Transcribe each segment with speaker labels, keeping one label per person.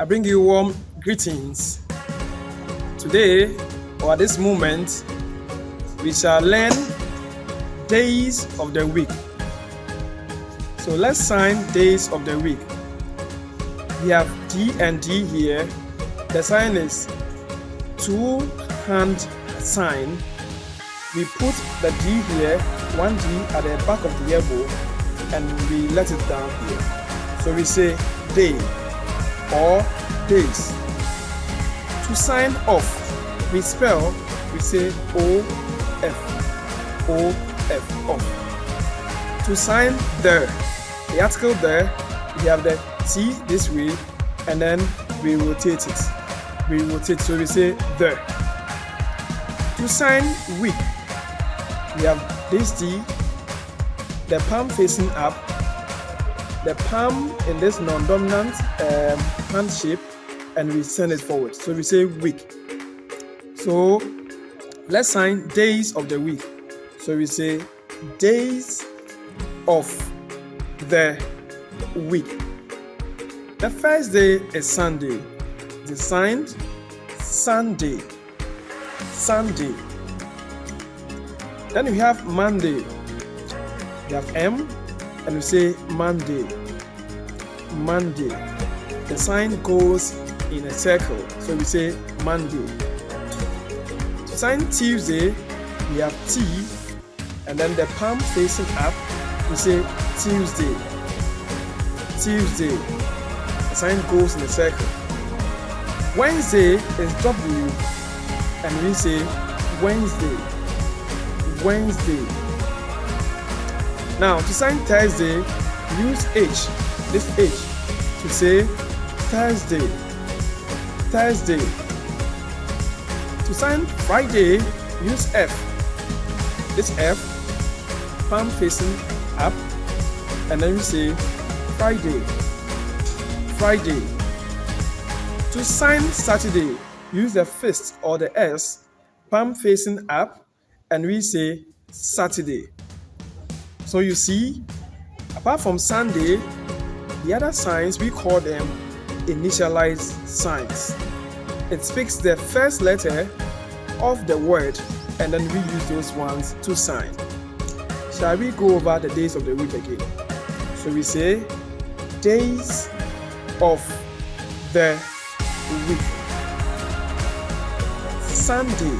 Speaker 1: I bring you warm greetings. Today, or at this moment, we shall learn days of the week. So let's sign days of the week. We have D and D here. The sign is two-hand sign. We put the D here, one D at the back of the elbow, and we let it down here. So we say day or days. To sign off, we say O-F, O-F, off. To sign the article there, we have the T this way, and then we rotate it. So we say the. To sign week, we have this D, the palm facing up, the palm in this non-dominant hand shape, and we send it forward. So we say week. So let's sign days of the week. So we say days of the week. The first day is Sunday. It is signed Sunday. Sunday. Then we have Monday. We have M, and we say Monday. Monday. The sign goes in a circle, so we say Monday. To sign Tuesday, we have T, and then the palm facing up, we say Tuesday. Tuesday. The sign goes in a circle. Wednesday is W, and we say Wednesday. Wednesday. Now to sign Thursday, use H, this H, to say Thursday. Thursday. To sign Friday, use F, this F, palm facing up, and then we say Friday. Friday. To sign Saturday, use the fist or the S, palm facing up, and we say Saturday. So you see, apart from Sunday, the other signs we call them initialized signs. It speaks the first letter of the word, and then we use those ones to sign. Shall we go over the days of the week again? So we say days of the week. Sunday,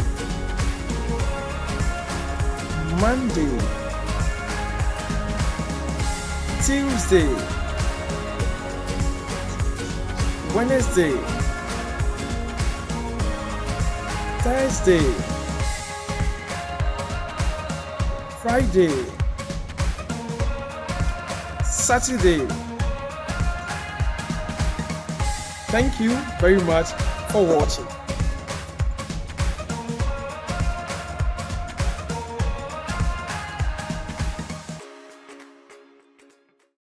Speaker 1: Monday, Tuesday, Wednesday, Thursday, Friday, Saturday. Thank you very much for watching.